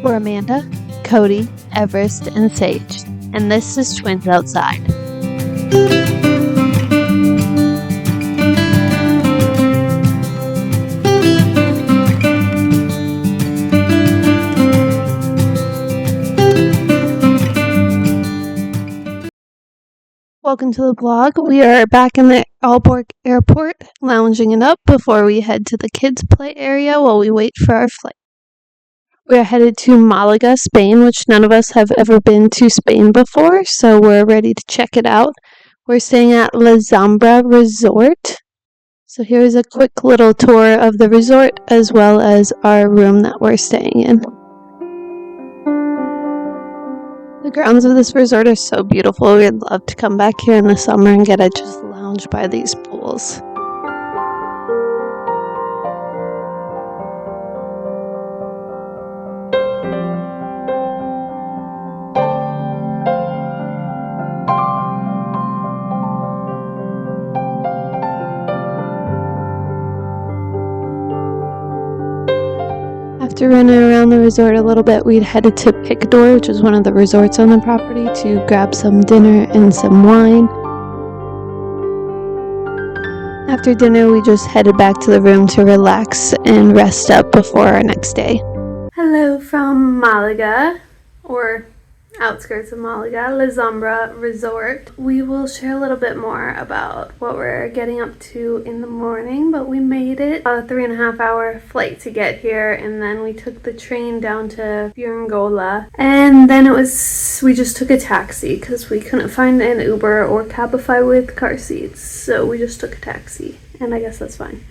We're Amanda, Cody, Everest, and Sage, and this is Twins Outside. Welcome to the vlog. We are back in the Aalborg airport, lounging it up before we head to the kids' play area while we wait for our flight. We are headed to Malaga, Spain, which none of us have ever been to Spain before, so we're ready to check it out. We're staying at La Zambra Resort. So here's a quick little tour of the resort as well as our room that we're staying in. The grounds of this resort are so beautiful. We'd love to come back here in the summer and get to just lounge by these pools. After running around the resort a little bit, we'd headed to Picador, which is one of the resorts on the property, to grab some dinner and some wine. After dinner, we just headed back to the room to relax and rest up before our next day. Hello from Malaga, or outskirts of Malaga, La Zambra Resort. We will share a little bit more about what we're getting up to in the morning, but we made it a 3.5-hour flight to get here, and then we took the train down to Fuengirola, and then we just took a taxi because we couldn't find an Uber or Cabify with car seats, so we just took a taxi, and I guess that's fine.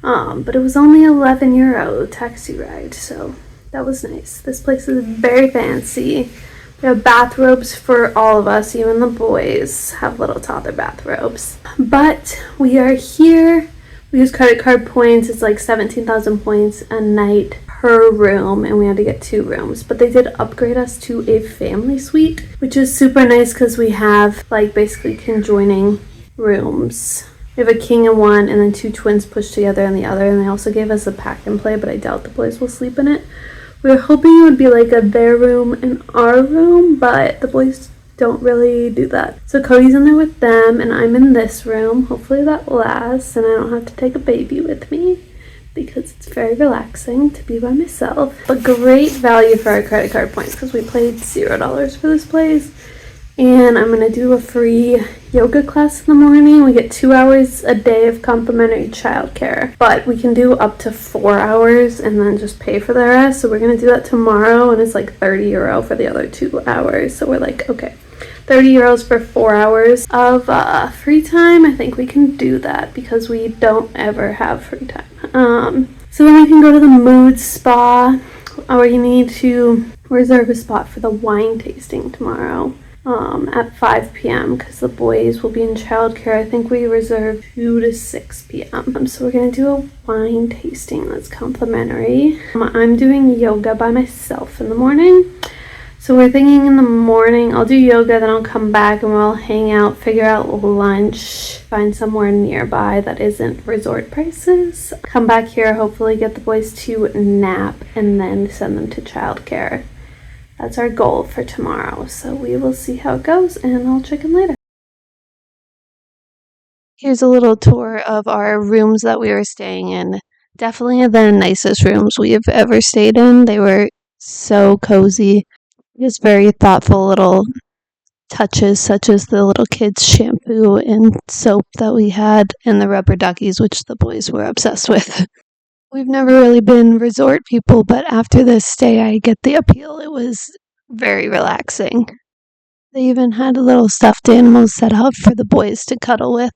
But it was only €11 taxi ride, so that was nice. This place is very fancy. We have bathrobes for all of us, even the boys have little toddler bathrobes. But we are here. We use credit card points. It's like 17,000 points a night per room, and we had to get 2 rooms. But they did upgrade us to a family suite, which is super nice because we have like basically conjoining rooms. We have a king in one and then 2 twins pushed together in the other, and they also gave us a pack and play, but I doubt the boys will sleep in it. We were hoping it would be like their room and our room, but the boys don't really do that. So Cody's in there with them, and I'm in this room. Hopefully that lasts, and I don't have to take a baby with me because it's very relaxing to be by myself. But great value for our credit card points because we paid $0 for this place. And I'm going to do a free yoga class in the morning. We get 2 hours a day of complimentary childcare, but we can do up to 4 hours and then just pay for the rest. So we're going to do that tomorrow, and it's like €30 for the other 2 hours. So we're like, okay, €30 for 4 hours of free time. I think we can do that because we don't ever have free time. So then we can go to the mood spa, or you need to reserve a spot for the wine tasting tomorrow. At 5 p.m. because the boys will be in childcare. I think we reserved 2 to 6 p.m. So we're going to do a wine tasting that's complimentary. I'm doing yoga by myself in the morning. So we're thinking in the morning I'll do yoga, then I'll come back and we'll hang out, figure out lunch, find somewhere nearby that isn't resort prices. Come back here, hopefully get the boys to nap, and then send them to childcare. That's our goal for tomorrow, so we will see how it goes, and I'll check in later. Here's a little tour of our rooms that we were staying in. Definitely the nicest rooms we have ever stayed in. They were so cozy. Just very thoughtful little touches, such as the little kids' shampoo and soap that we had, and the rubber duckies, which the boys were obsessed with. We've never really been resort people, but after this stay, I get the appeal. It was very relaxing. They even had little stuffed animals set out for the boys to cuddle with.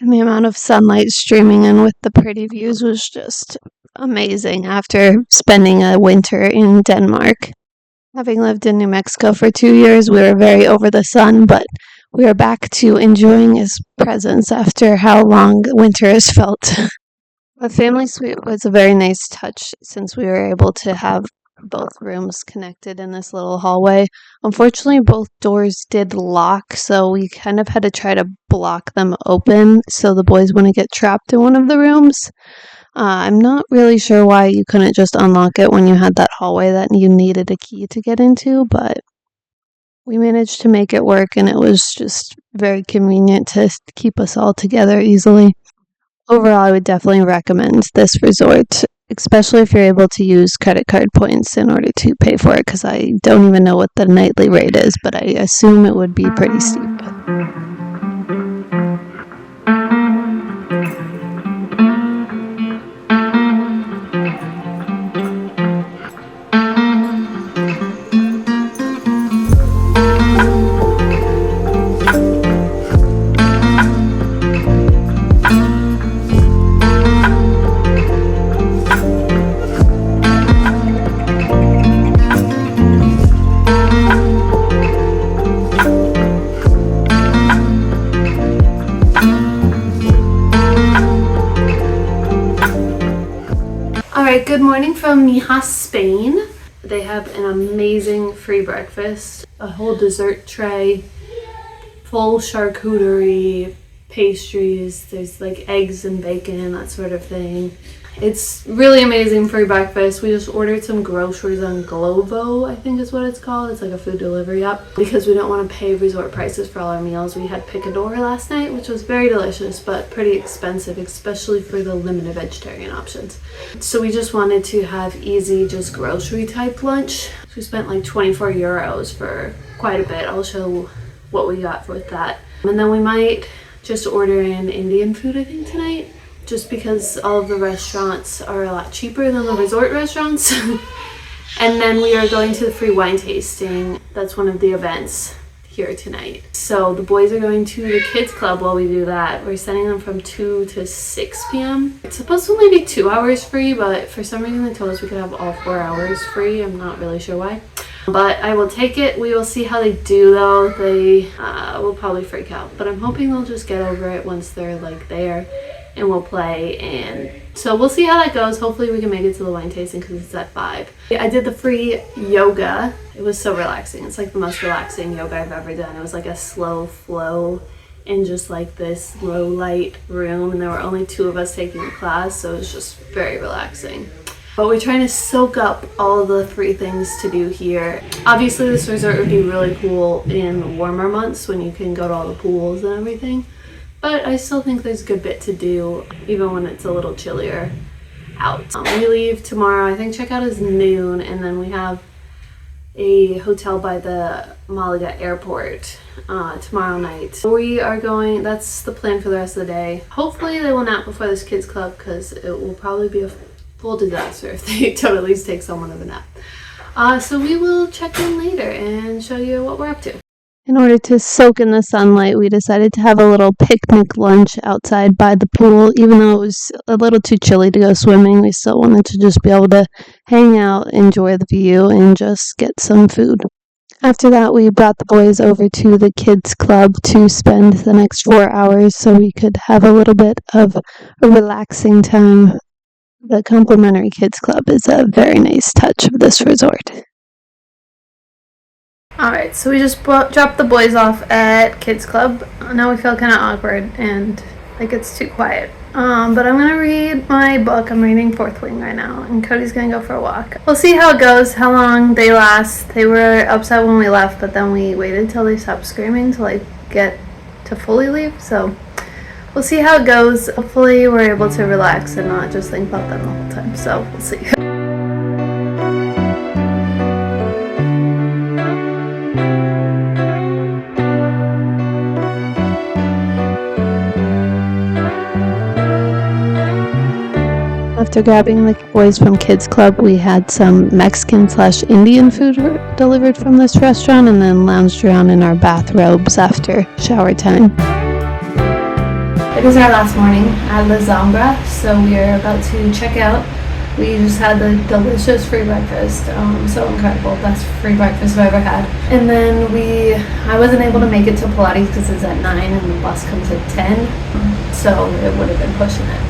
And the amount of sunlight streaming in with the pretty views was just amazing after spending a winter in Denmark. Having lived in New Mexico for 2 years, we were very over the sun, but we are back to enjoying his presence after how long winter has felt. The family suite was a very nice touch since we were able to have both rooms connected in this little hallway. Unfortunately, both doors did lock, so we kind of had to try to block them open so the boys wouldn't get trapped in one of the rooms. I'm not really sure why you couldn't just unlock it when you had that hallway that you needed a key to get into, but we managed to make it work, and it was just very convenient to keep us all together easily. Overall, I would definitely recommend this resort, especially if you're able to use credit card points in order to pay for it, because I don't even know what the nightly rate is, but I assume it would be pretty steep. Alright, good morning from Mijas, Spain. They have an amazing free breakfast, a whole dessert tray, full charcuterie, pastries, there's like eggs and bacon, that sort of thing. It's really amazing free breakfast. We just ordered some groceries on Glovo, I think is what it's called. It's like a food delivery app. Because we don't want to pay resort prices for all our meals, we had Picador last night, which was very delicious, but pretty expensive, especially for the limited vegetarian options. So we just wanted to have easy, just grocery type lunch. So we spent like 24 euros for quite a bit. I'll show what we got with that. And then we might just order in Indian food, I think, tonight. Just because all of the restaurants are a lot cheaper than the resort restaurants. And then we are going to the free wine tasting. That's one of the events here tonight. So the boys are going to the kids club while we do that. We're sending them from 2 to 6 p.m. It's supposed to only be 2 hours free, but for some reason they told us we could have all 4 hours free. I'm not really sure why. But I will take it. We will see how they do though. They will probably freak out. But I'm hoping they'll just get over it once they're like there. And we'll play, and so we'll see how that goes. Hopefully we can make it to the wine tasting because it's at 5. I did the free yoga. It was so relaxing. It's like the most relaxing yoga I've ever done. It was like a slow flow in just like this low light room, and there were only 2 of us taking the class, so it was just very relaxing. But we're trying to soak up all the free things to do here. Obviously this resort would be really cool in warmer months when you can go to all the pools and everything. But I still think there's a good bit to do, even when it's a little chillier out. We leave tomorrow, I think checkout is noon, and then we have a hotel by the Malaga airport tomorrow night. We are going, that's the plan for the rest of the day. Hopefully they will nap before this kids club, because it will probably be a full disaster if they don't at least take someone of a nap. So we will check in later and show you what we're up to. In order to soak in the sunlight, we decided to have a little picnic lunch outside by the pool. Even though it was a little too chilly to go swimming, we still wanted to just be able to hang out, enjoy the view, and just get some food. After that, we brought the boys over to the kids club to spend the next 4 hours so we could have a little bit of a relaxing time. The complimentary kids club is a very nice touch of this resort. Alright, so we just dropped the boys off at Kids Club. Now we feel kind of awkward and like it's too quiet. But I'm going to read my book. I'm reading Fourth Wing right now, and Cody's going to go for a walk. We'll see how it goes, how long they last. They were upset when we left, but then we waited till they stopped screaming to like get to fully leave. So we'll see how it goes. Hopefully we're able to relax and not just think about them the whole time. So we'll see. After grabbing the boys from Kids Club, we had some Mexican/Indian food delivered from this restaurant and then lounged around in our bathrobes after shower time. It is our last morning at La Zambra, so we are about to check out. We just had the delicious free breakfast, so incredible. Best free breakfast I've ever had. And then I wasn't able to make it to Pilates because it's at 9 and the bus comes at 10, so it would have been pushing it.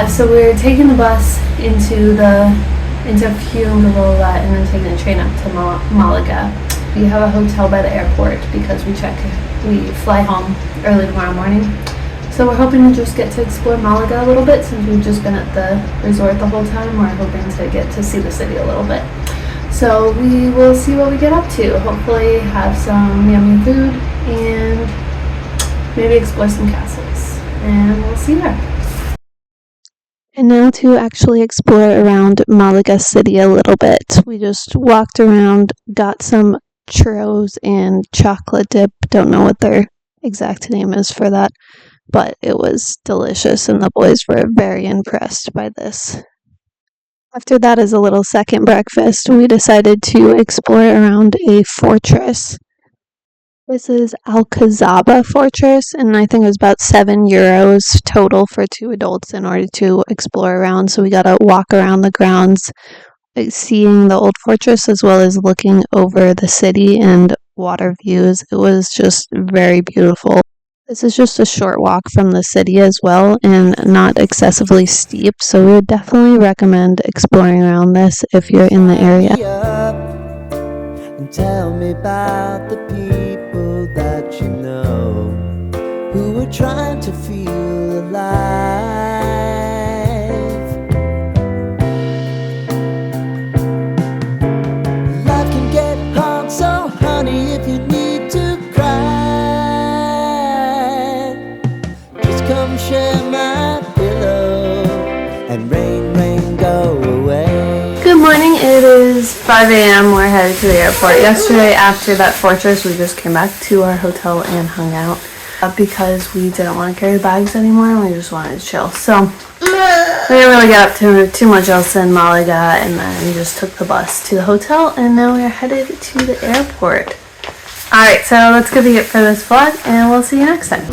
So we're taking the bus into Fuengirola and then taking the train up to Malaga. We have a hotel by the airport because we fly home early tomorrow morning. So So we're hoping to just get to explore Malaga a little bit since we've just been at the resort the whole time. We're hoping to get to see the city a little bit. So we will see what we get up to. Hopefully have some yummy food and maybe explore some castles. And we'll see you there. And now to actually explore around Malaga City a little bit. We just walked around, got some churros and chocolate dip. Don't know what their exact name is for that, but it was delicious and the boys were very impressed by this. After that, as a little second breakfast, we decided to explore around a fortress. This is Alcazaba Fortress, and I think it was about €7 total for 2 adults in order to explore around. So we got to walk around the grounds, seeing the old fortress as well as looking over the city and water views. It was just very beautiful. This is just a short walk from the city as well and not excessively steep, so we would definitely recommend exploring around this if you're in the area. And tell me about the people that you know who are trying to feel alive. Life can get hard, so honey, if you need to cry, just come share my pillow and rain, rain, go away. Good morning, it is 5 a.m. We're headed to the airport. Yesterday, after that fortress, we just came back to our hotel and hung out because we didn't want to carry bags anymore and we just wanted to chill. So we didn't really get up to too much else in Malaga, and then we just took the bus to the hotel and now we're headed to the airport. Alright, so that's going to be it for this vlog and we'll see you next time.